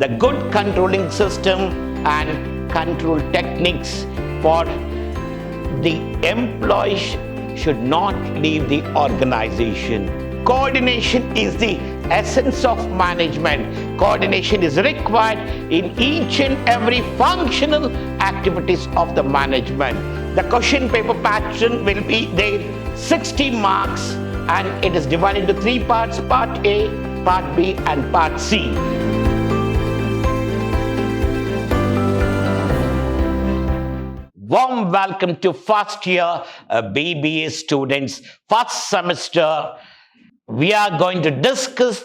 the good controlling system and control techniques for the employees should not leave the organization. Coordination is the essence of management. Coordination is required in each and every functional activities of the management. The question paper pattern will be there 60 marks and it is divided into 3 parts, part A, part B and part C. Warm welcome to first year BBA students, first semester. We are going to discuss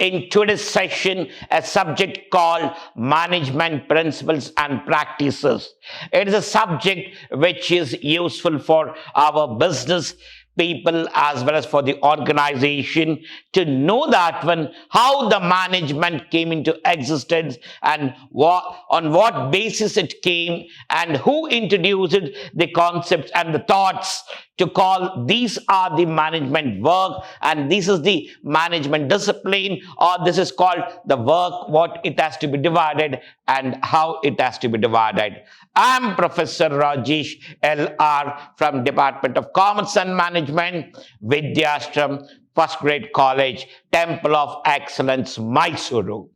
in today's session a subject called Management Principles and Practices. It is a subject which is useful for our business people as well as for the organization to know that one, how the management came into existence and on what basis it came and who introduced the concepts and the thoughts to call these are the management work and this is the management discipline, or this is called the work, what it has to be divided and how it has to be divided. I am Professor Rajesh L.R. from Department of Commerce and Management, Vidhyaashram, First Grade College, Temple of Excellence, MYSURU.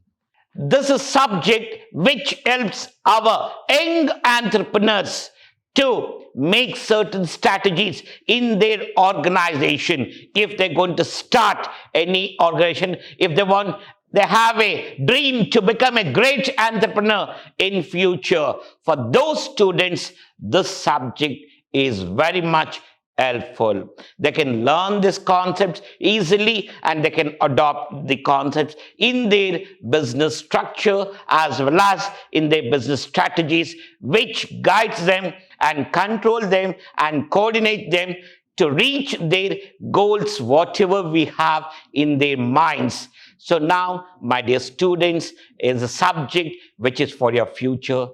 This is a subject which helps our young entrepreneurs to make certain strategies in their organization. If they're going to start any organization, if they have a dream to become a great entrepreneur in future. For those students, this subject is very much helpful. They can learn these concepts easily and they can adopt the concepts in their business structure as well as in their business strategies, which guides them and control them and coordinate them to reach their goals, whatever we have in their minds. So now, my dear students, is a subject which is for your future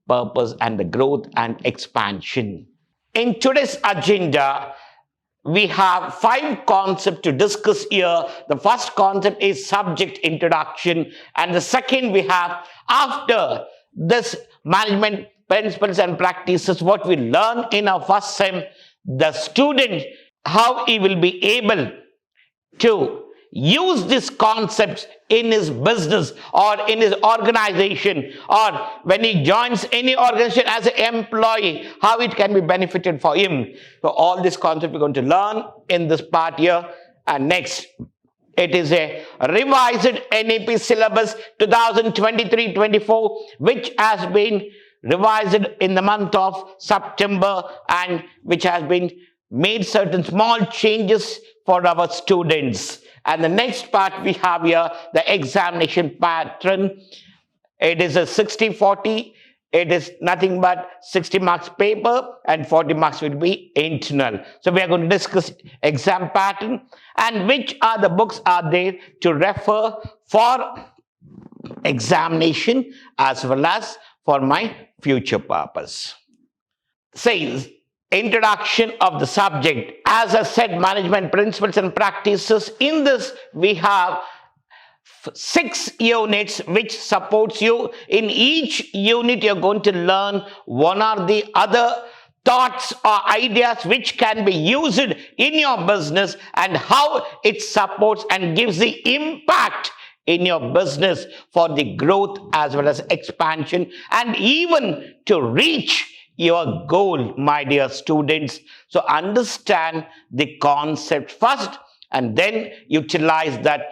purpose and the growth and expansion. In today's agenda, we have 5 concepts to discuss here. The first concept is subject introduction, and the second we have, after this management principles and practices, what we learn in our first sem, the student, how he will be able to use these concepts in his business or in his organization, or when he joins any organization as an employee, how it can be benefited for him. So all these concepts we're going to learn in this part here. And next, it is a revised NAP syllabus 2023-24, which has been revised in the month of September and which has been made certain small changes for our students. And the next part we have here, the examination pattern. It is a 60-40. It is nothing but 60 marks paper and 40 marks will be internal. So we are going to discuss exam pattern and which are the books are there to refer for examination as well as for my future purpose. Says, introduction of the subject. As I said, management principles and practices. In this, we have 6 units which supports you. In each unit, you're going to learn one or the other thoughts or ideas which can be used in your business and how it supports and gives the impact in your business for the growth as well as expansion and even to reach your goal, my dear students. So understand the concept first and then utilize that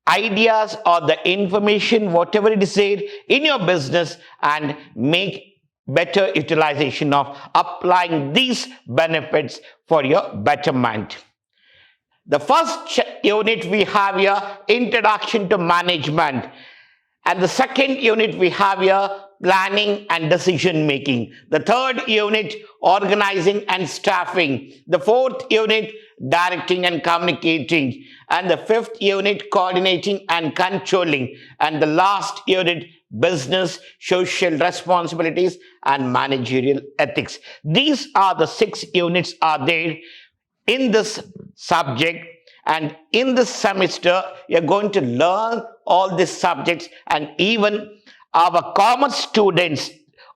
ideas or the information, whatever it is said in your business, and make better utilization of applying these benefits for your betterment. The first unit we have here, introduction to management. And the second unit we have here, planning and decision making. The third unit, organizing and staffing. The fourth unit, directing and communicating. And the fifth unit, coordinating and controlling. And the last unit, business, social responsibilities and managerial ethics. These are the 6 units are there in this subject, and in this semester you're going to learn all these subjects, and even our commerce students,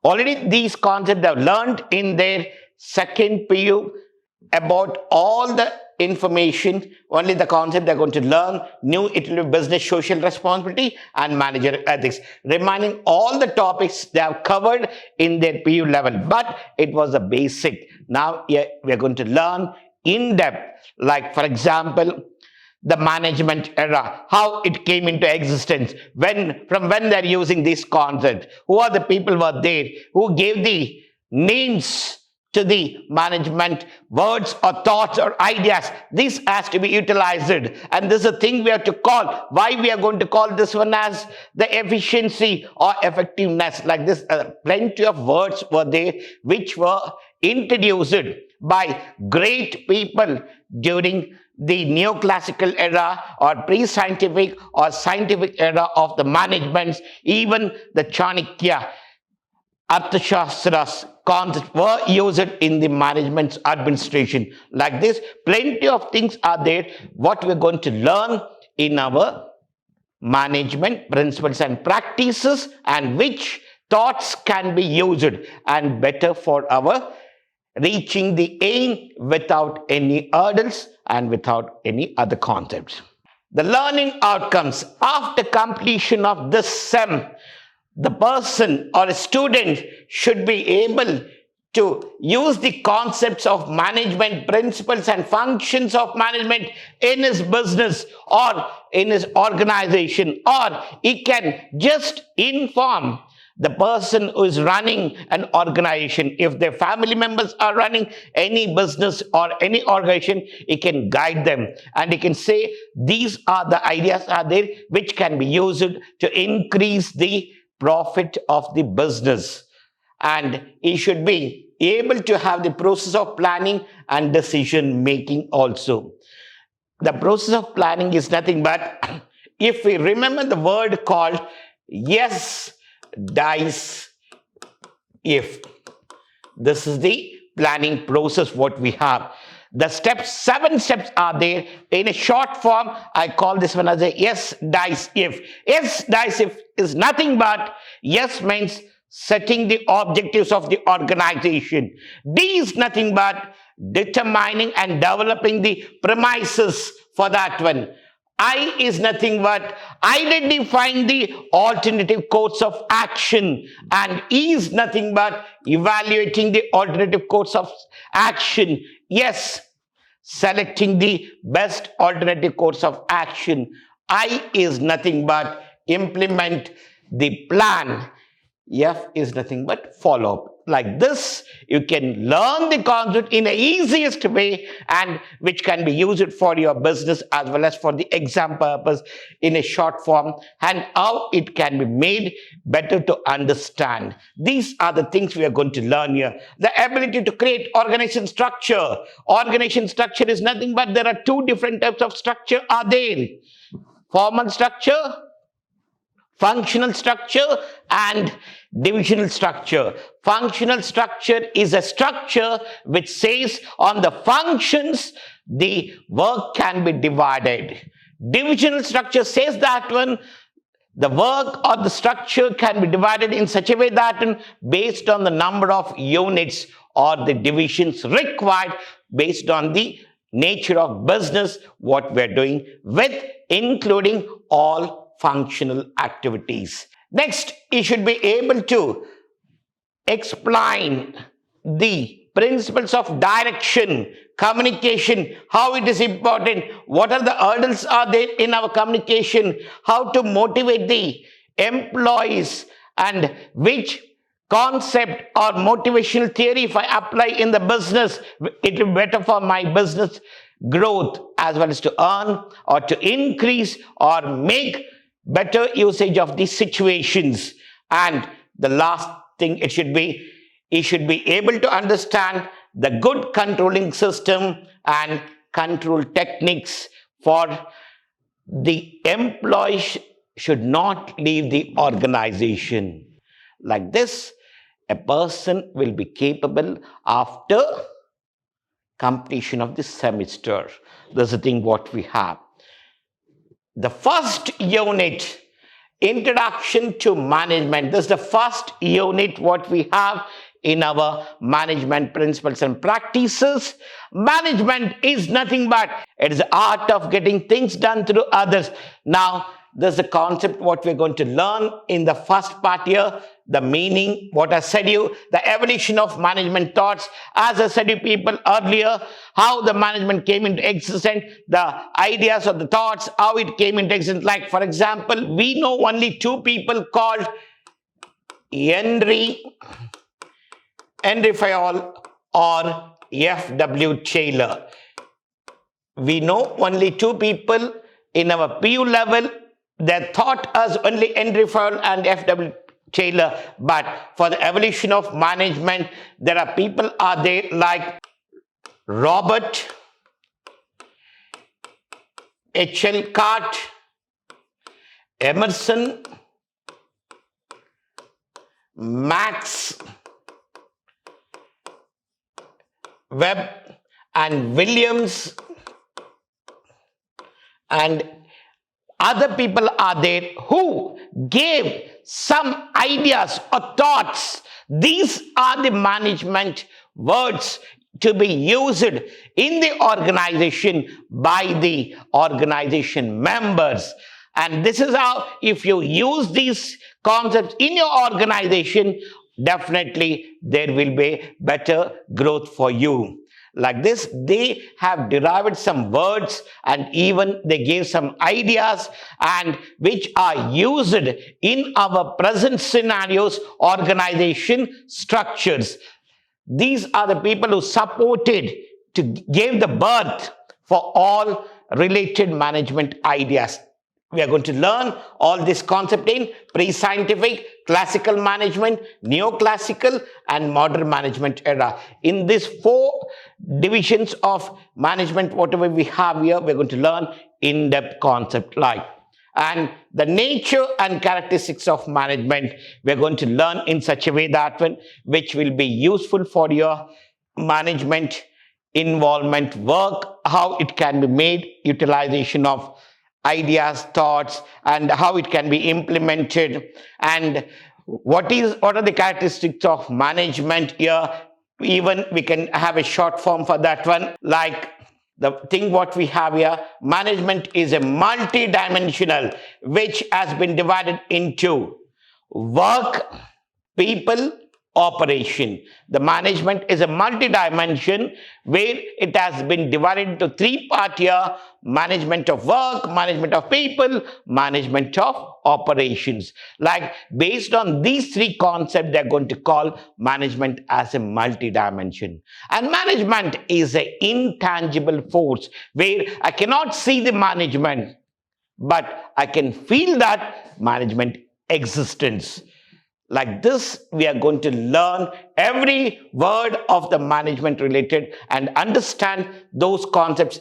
already these concepts they have learned in their second PU about all the information, only the concept they're going to learn. New, it will be business social responsibility and manager ethics, reminding all the topics they have covered in their PU level. But it was a basic. Now we're going to learn in depth, like for example, the management era, how it came into existence, from when they're using this concept, who are the people who were there, who gave the names to the management, words or thoughts or ideas. This has to be utilized, and this is a thing we have to call. Why we are going to call this one as the efficiency or effectiveness? Like this, plenty of words were there which were introduced by great people during the neoclassical era or pre-scientific or scientific era of the managements. Even the Chanakya Arthashastras concepts were used in the management's administration. Like this, plenty of things are there what we're going to learn in our management principles and practices, and which thoughts can be used and better for our reaching the aim without any hurdles and without any other concepts. The learning outcomes after completion of this SEM, the person or a student should be able to use the concepts of management principles and functions of management in his business or in his organization, or he can just inform the person who is running an organization. If their family members are running any business or any organization, he can guide them and he can say these are the ideas are there which can be used to increase the profit of the business. And he should be able to have the process of planning and decision making also. The process of planning is nothing but, if we remember the word called yes, dice, if. This is the planning process what we have. The steps, 7 steps are there. In a short form, I call this one as a yes, dice, if. Yes, dice, if is nothing but, yes means setting the objectives of the organization. D is nothing but determining and developing the premises for that one. I is nothing but identifying the alternative course of action, and E is nothing but evaluating the alternative course of action. Yes, selecting the best alternative course of action. I is nothing but implement the plan. F is nothing but follow up. Like this, you can learn the concept in the easiest way, and which can be used for your business as well as for the exam purpose in a short form, and how it can be made better to understand. These are the things we are going to learn here. The ability to create organization structure. Organization structure is nothing but there are 2 different types of structure are there. Formal structure, functional structure, and divisional structure. Functional structure is a structure which says on the functions the work can be divided. Divisional structure says that when the work or the structure can be divided in such a way that based on the number of units or the divisions required based on the nature of business what we're doing with, including all functional activities. Next, you should be able to explain the principles of direction, communication, how it is important, what are the hurdles are there in our communication, how to motivate the employees, and which concept or motivational theory if I apply in the business, it will be better for my business growth as well as to earn or to increase or make better usage of these situations. And the last thing it should be able to understand the good controlling system and control techniques for the employees should not leave the organization. Like this, a person will be capable after completion of this semester. That's the thing what we have. The first unit, Introduction to Management. This is the first unit what we have in our management principles and practices. Management is nothing but it is the art of getting things done through others. Now, this is the concept what we're going to learn in the first part here. The meaning, what I said you, the evolution of management thoughts. As I said you people earlier, how the management came into existence, the ideas of the thoughts, how it came into existence. Like for example, we know only two people called Henry Fayol or F.W. Taylor. We know only two people in our PU level. They taught us only Henry Fayol and F.W. Taylor, but for the evolution of management, there are people are there like Robert, H.L. Cart, Emerson, Max Webb, and Williams, and other people are there who gave some ideas or thoughts. These are the management words to be used in the organization by the organization members. And this is how, if you use these concepts in your organization, definitely there will be better growth for you. Like this, they have derived some words and even they gave some ideas and which are used in our present scenarios, organization structures. These are the people who supported to give the birth for all related management ideas. We are going to learn all this concept in pre-scientific, classical management, neoclassical, and modern management era. In these four divisions of management, whatever we have here, we're going to learn in-depth concept like. And the nature and characteristics of management, we're going to learn in such a way that which will be useful for your management involvement work, how it can be made, utilization of ideas, thoughts, and how it can be implemented, and what are the characteristics of management here. Even we can have a short form for that one, like the thing what we have here. Management is a multi-dimensional which has been divided into work, people, operation. The management is a multi-dimension where it has been divided into three parts here: management of work, management of people, management of operations. Like based on these three concepts, they're going to call management as a multi-dimension. And management is an intangible force where I cannot see the management, but I can feel that management existence. Like this, we are going to learn every word of the management related and understand those concepts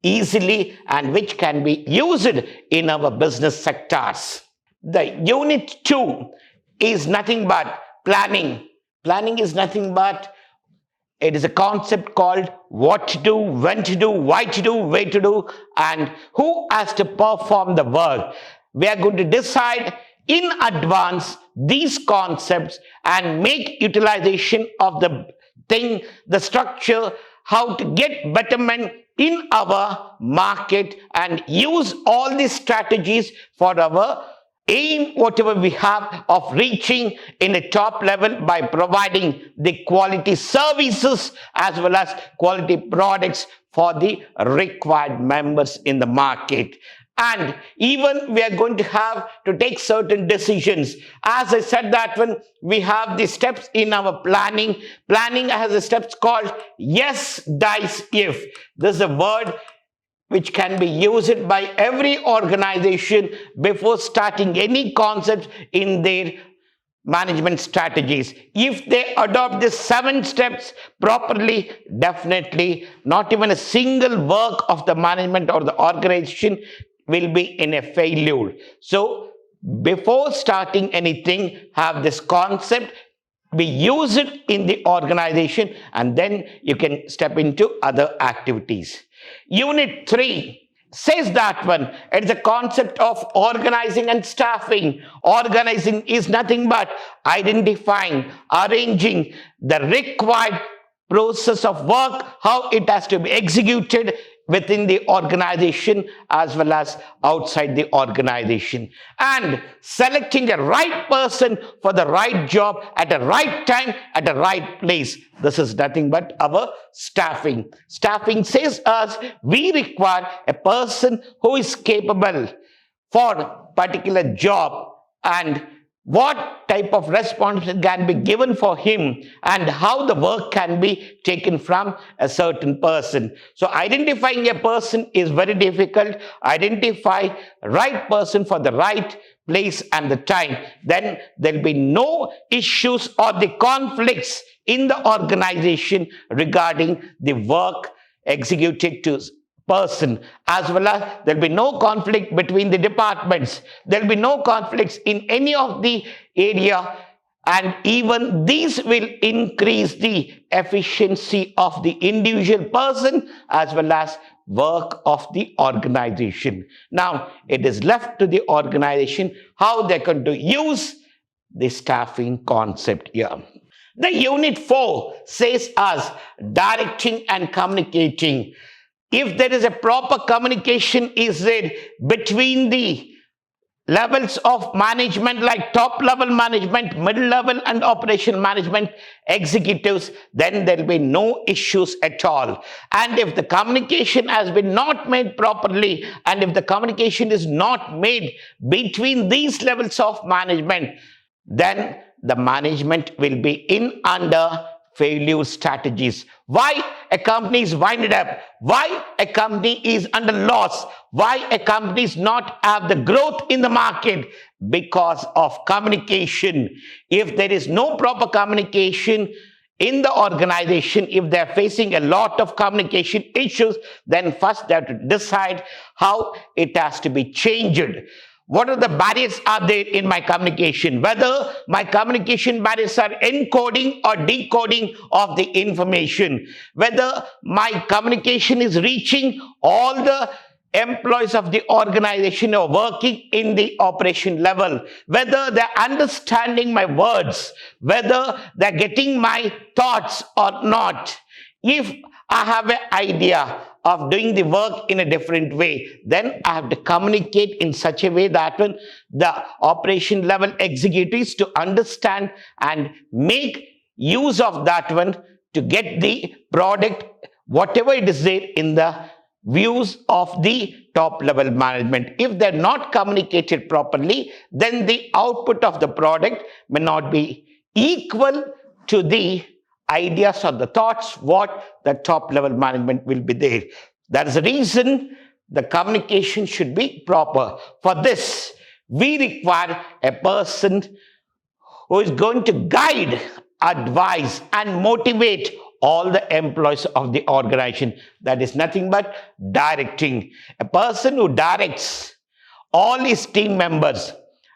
easily and which can be used in our business sectors. The unit 2 is nothing but planning. Planning is nothing but it is a concept called what to do, when to do, why to do, where to do, and who has to perform the work. We are going to decide in advance these concepts and make utilization of the thing, the structure, how to get betterment in our market and use all these strategies for our aim, whatever we have of reaching in the top level by providing the quality services as well as quality products for the required members in the market. And even we are going to have to take certain decisions. As I said that when we have the steps in our planning, planning has the steps called yes, dice, if. This is a word which can be used by every organization before starting any concept in their management strategies. If they adopt these 7 steps properly, definitely not even a single work of the management or the organization will be in a failure. So before starting anything, have this concept, be used in the organization, and then you can step into other activities. Unit 3 says that one. It's a concept of organizing and staffing. Organizing is nothing but identifying, arranging the required process of work, how it has to be executed within the organization as well as outside the organization, and selecting the right person for the right job at the right time at the right place. This is nothing but our staffing. Staffing says us we require a person who is capable for a particular job and what type of responsibility can be given for him and how the work can be taken from a certain person. So identifying a person is very difficult. Identify right person for the right place and the time. Then there will be no issues or the conflicts in the organization regarding the work executed to person, as well as there will be no conflict between the departments. There will be no conflicts in any of the area, and even these will increase the efficiency of the individual person as well as work of the organization. Now it is left to the organization how they're going to use the staffing concept here. The unit 4 says us directing and communicating. If there is a proper communication is there between the levels of management like top level management, middle level and operation management executives, then there will be no issues at all. And if the communication has been not made properly and if the communication is not made between these levels of management, then the management will be in under failure strategies. Why a company is winded up? Why a company is under loss? Why a company is not have the growth in the market? Because of communication. If there is no proper communication in the organization, if they are facing a lot of communication issues, then first they have to decide how it has to be changed. What are the barriers are there in my communication? Whether my communication barriers are encoding or decoding of the information. Whether my communication is reaching all the employees of the organization who are working in the operation level. Whether they're understanding my words. Whether they're getting my thoughts or not. If I have an idea of doing the work in a different way, then I have to communicate in such a way that when the operation level executives to understand and make use of that one to get the product, whatever it is there in the views of the top level management. If they're not communicated properly, then the output of the product may not be equal to the ideas or the thoughts what the top level management will be there. That is the reason the communication should be proper. For this, we require a person who is going to guide, advise and motivate all the employees of the organization. That is nothing but directing. A person who directs all his team members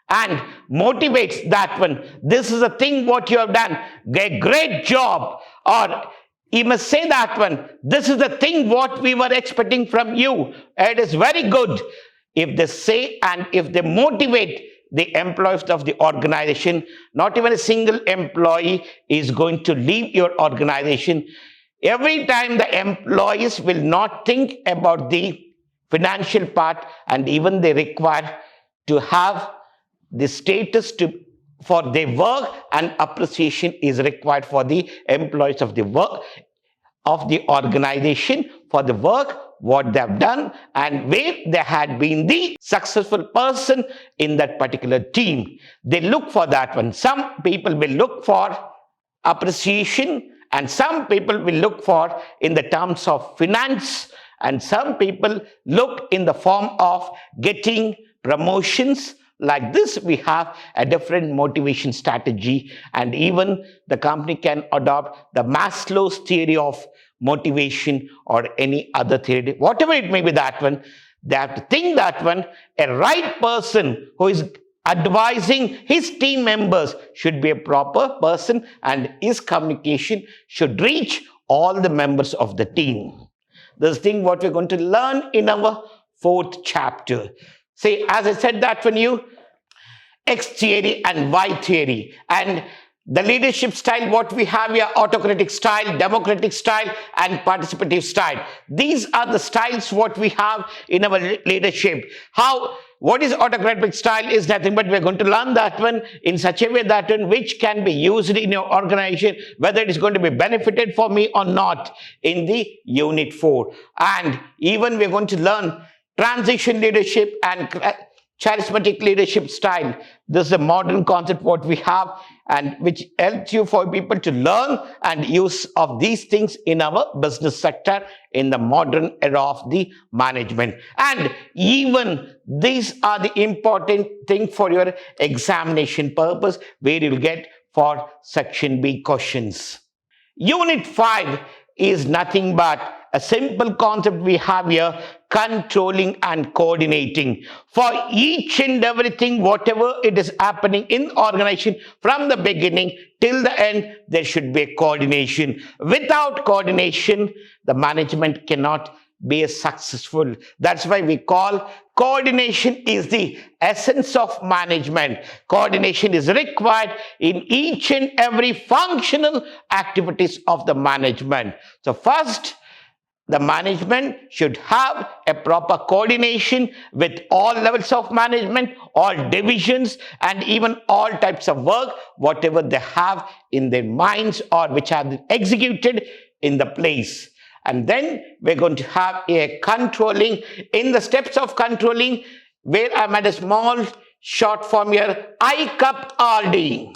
and motivates that one. This is a thing what you have done. A great job. Or he must say that one. This is the thing what we were expecting from you. It is very good. If they say and if they motivate the employees of the organization, not even a single employee is going to leave your organization. Every time the employees will not think about the financial part, and even they require to have the status for their work, and appreciation is required for the employees of the work of the organization for the work what they have done and where they had been the successful person in that particular team. They look for that one. Some people will look for appreciation and some people will look for in the terms of finance, and some people look in the form of getting promotions. Like this, we have a different motivation strategy, and even the company can adopt the Maslow's theory of motivation or any other theory, whatever it may be that one. They have to think that one, a right person who is advising his team members should be a proper person and his communication should reach all the members of the team. This thing what we're going to learn in our 4th chapter. See, as I said that when you X theory and Y theory, and the leadership style, what we have here, autocratic style, democratic style, and participative style. These are the styles what we have in our leadership. What is autocratic style is nothing but we're going to learn that one in such a way that one which can be used in your organization, whether it is going to be benefited for me or not in the unit 4. And even we're going to learn transition leadership and charismatic leadership style. This is a modern concept what we have, and which helps you for people to learn and use of these things in our business sector in the modern era of the management. And even these are the important thing for your examination purpose, where you'll get for section B questions. Unit 5 is nothing but a simple concept we have here, controlling and coordinating. For each and everything, whatever it is happening in the organization, from the beginning till the end, there should be a coordination. Without coordination, the management cannot be successful. That's why we call coordination is the essence of management. Coordination is required in each and every functional activities of the management. So first, the management should have a proper coordination with all levels of management, all divisions, and even all types of work, whatever they have in their minds or which are executed in the place. And then we're going to have a controlling. In the steps of controlling, where I made a small short form here, ICUP-RD.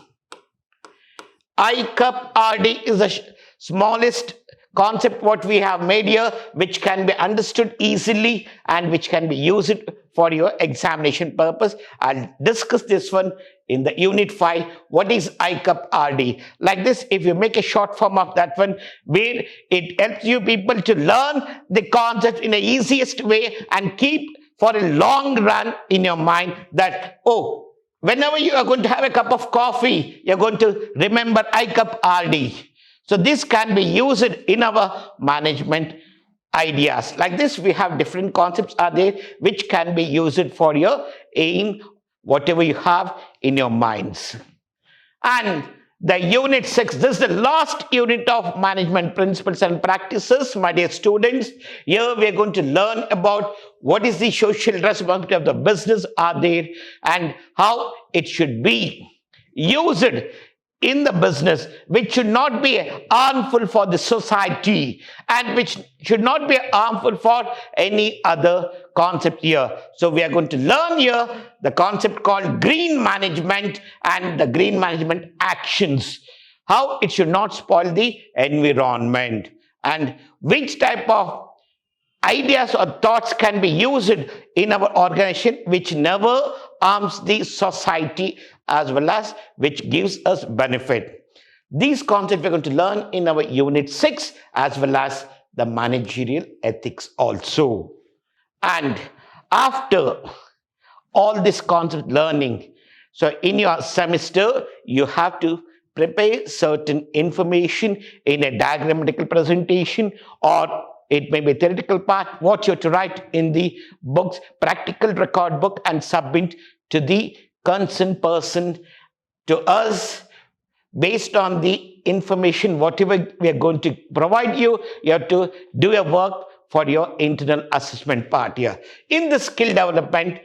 ICUP-RD is the smallest concept what we have made here, which can be understood easily and which can be used for your examination purpose. I'll discuss this one in the unit 5. What is ICUP-RD? Like this, if you make a short form of that one, where it helps you people to learn the concept in the easiest way and keep for a long run in your mind that, oh, whenever you are going to have a cup of coffee, you're going to remember ICUP-RD. So this can be used in our management ideas. Like this, we have different concepts are there which can be used for your aim, whatever you have in your minds. And the unit 6, this is the last unit of management principles and practices, my dear students. Here we are going to learn about what is the social responsibility of the business are there and how it should be used in the business, which should not be harmful for the society and which should not be harmful for any other concept here. So we are going to learn here the concept called green management and the green management actions, how it should not spoil the environment and which type of ideas or thoughts can be used in our organization which never harms the society as well as which gives us benefit. These concepts we're going to learn in our unit 6 as well as the managerial ethics also. And after all this concept learning, so in your semester you have to prepare certain information in a diagrammatical presentation, or it may be a theoretical part, what you have to write in the books, practical record book, and submit to the concerned person, to us, based on the information, whatever we are going to provide you, you have to do your work for your internal assessment part here. In the skill development,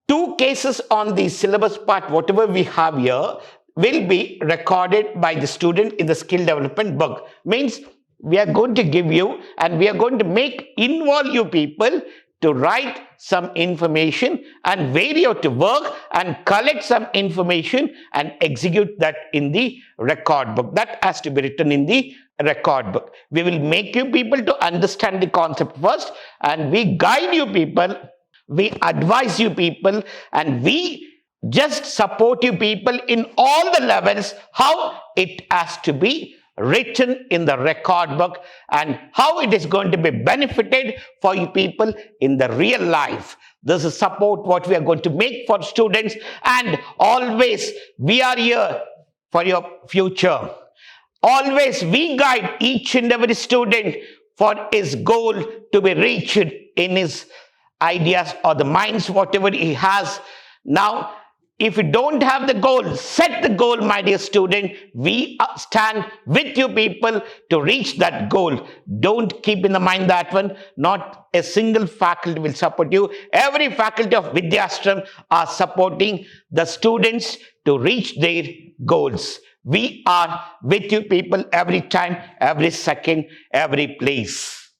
2 cases on the syllabus part, whatever we have here, will be recorded by the student in the skill development book. Means we are going to give you and we are going to involve you people to write some information and where you have to work and collect some information and execute that in the record book. That has to be written in the record book. We will make you people to understand the concept first, and we guide you people, we advise you people, and we just support you people in all the levels how it has to be written in the record book and how it is going to be benefited for you people in the real life. This is support what we are going to make for students, and always we are here for your future. Always we guide each and every student for his goal to be reached in his ideas or the minds, whatever he has. Now, if you don't have the goal, set the goal, my dear student. We stand with you people to reach that goal. Don't keep in the mind that one. Not a single faculty will support you. Every faculty of Vidhyaashram are supporting the students to reach their goals. We are with you people every time, every second, every place.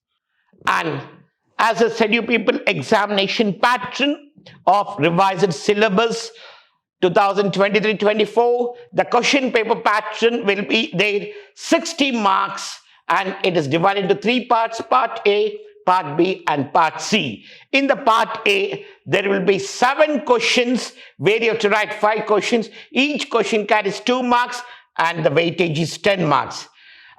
And as I said, you people, examination pattern of revised syllabus 2023-24, the question paper pattern will be there 60 marks, and it is divided into three parts: part A, part B and part C. In the part A, there will be 7 questions where you have to write 5 questions. Each question carries 2 marks and the weightage is 10 marks.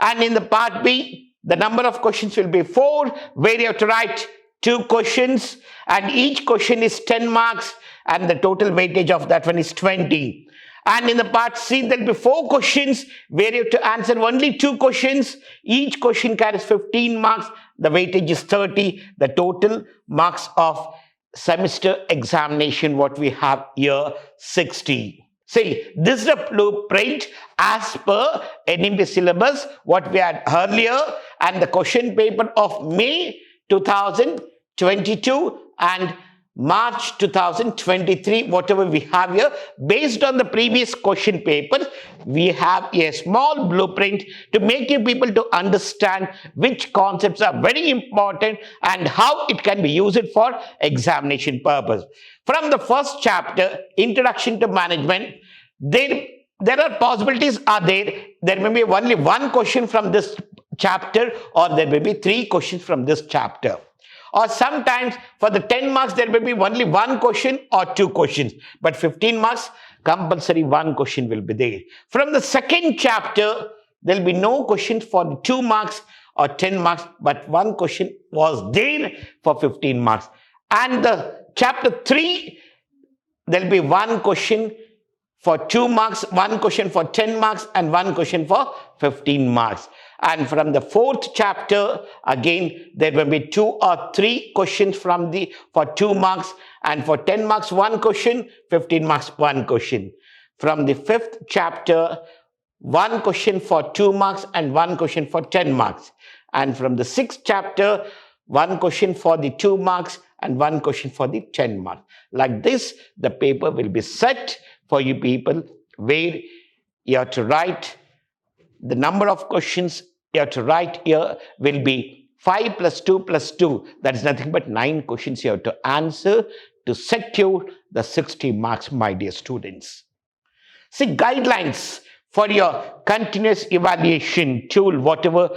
And in the part B, the number of questions will be 4, where you have to write 2 questions and each question is 10 marks and the total weightage of that one is 20. And in the part C, there will be 4 questions where you have to answer only 2 questions. Each question carries 15 marks. The weightage is 30. The total marks of semester examination, what we have here, 60. See, this is a blueprint as per NMP syllabus, what we had earlier, and the question paper of May 2022 and March 2023, whatever we have here, based on the previous question papers, we have a small blueprint to make you people to understand which concepts are very important and how it can be used for examination purpose. From the first chapter, Introduction to Management, there are possibilities are there. There may be only 1 question from this chapter, or there may be 3 questions from this chapter. Or sometimes for the 10 marks, there may be only 1 question or 2 questions. But 15 marks, compulsory 1 question will be there. From the second chapter, there will be no questions for the 2 marks or 10 marks, but 1 question was there for 15 marks. And the chapter 3, there will be 1 question for 2 marks, 1 question for 10 marks, and 1 question for 15 marks. And from the 4th chapter, again, there will be 2 or 3 questions for 2 marks, and for 10 marks, 1 question, 15 marks, 1 question. From the 5th chapter, 1 question for 2 marks and 1 question for 10 marks. And from the 6th chapter, 1 question for the 2 marks and 1 question for the 10 marks. Like this, the paper will be set for you people, where you have to write the number of questions you have to write here will be 5 plus 2 plus 2. That is nothing but 9 questions you have to answer to secure the 60 marks, my dear students. See, guidelines for your continuous evaluation tool, whatever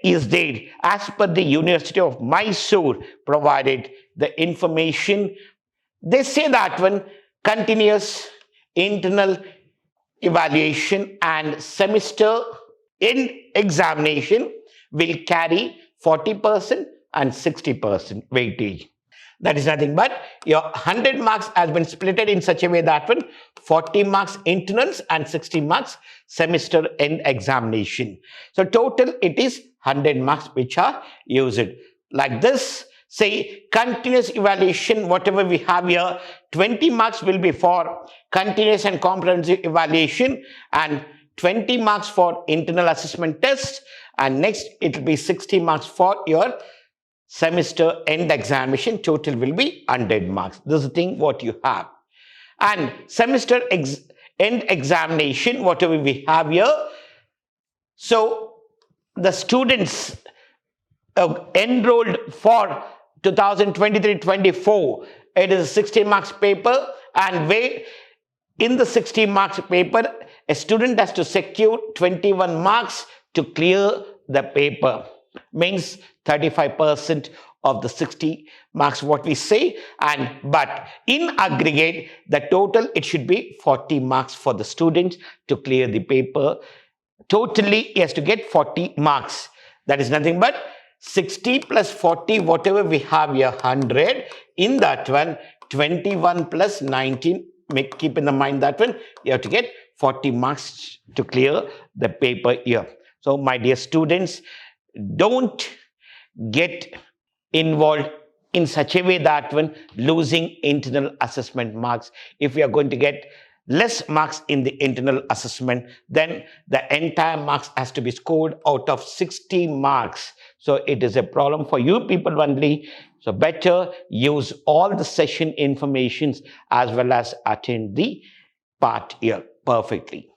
is there, as per the University of Mysuru provided the information. They say that one continuous internal evaluation and semester end examination will carry 40% and 60% weightage. That is nothing but your 100 marks has been splitted in such a way that when 40 marks internals and 60 marks semester end examination. So total it is 100 marks which are used. Like this, say continuous evaluation, whatever we have here, 20 marks will be for continuous and comprehensive evaluation and 20 marks for internal assessment test, and next it will be 60 marks for your semester end examination. Total will be 100 marks. This is the thing what you have. And semester end examination, whatever we have here, so the students enrolled for 2023-24, it is a 60 marks paper, and where in the 60 marks paper, a student has to secure 21 marks to clear the paper. Means 35% of the 60 marks what we say, but in aggregate, the total it should be 40 marks for the students to clear the paper. Totally, he has to get 40 marks. That is nothing but 60 plus 40, whatever we have here, 100. In that one, 21 plus 19, keep in the mind that one, you have to get 40 marks to clear the paper here. So, my dear students, don't get involved in such a way that when losing internal assessment marks, if we are going to get less marks in the internal assessment, then the entire marks has to be scored out of 60 marks. So it is a problem for you people only. So better use all the session informations as well as attend the part here perfectly.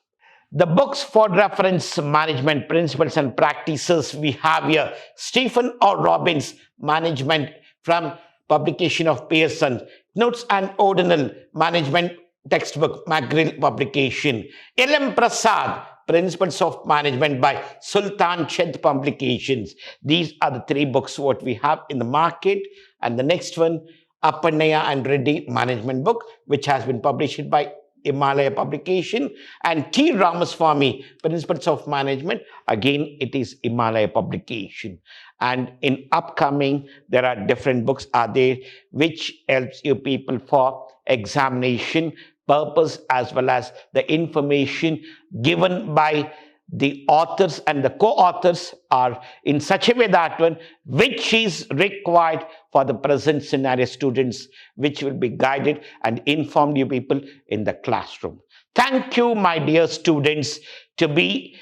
The books for reference, management principles and practices, we have here Stephen R. Robbins, Management, from publication of Pearson. Notes and Ordinal, Management textbook, McGrill publication. L.M. Prasad, Principles of Management by Sultan Chand Publications. These are the three books what we have in the market. And the next one, Appannaya and Reddy Management book, which has been published by Himalaya publication, and T. Ramaswamy, Principles of Management, again it is Himalaya publication. And in upcoming, there are different books are there which helps you people for examination purpose as well as the information given by the authors and the co-authors are in such a way that one which is required for the present scenario students, which will be guided and informed you people in the classroom. Thank you, my dear students, to be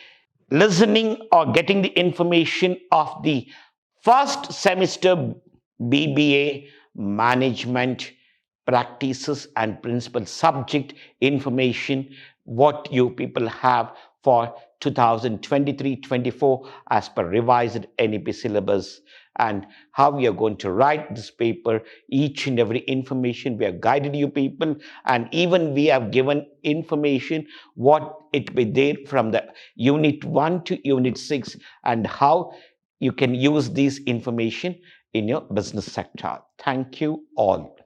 listening or getting the information of the first semester B.Ba Management Practices and Principles subject information what you people have for 2023-24 as per revised NEP syllabus, and how we are going to write this paper. Each and every information we have guided you people, and even we have given information what it be there from the unit 1 to unit 6 and how you can use this information in your business sector. Thank you all.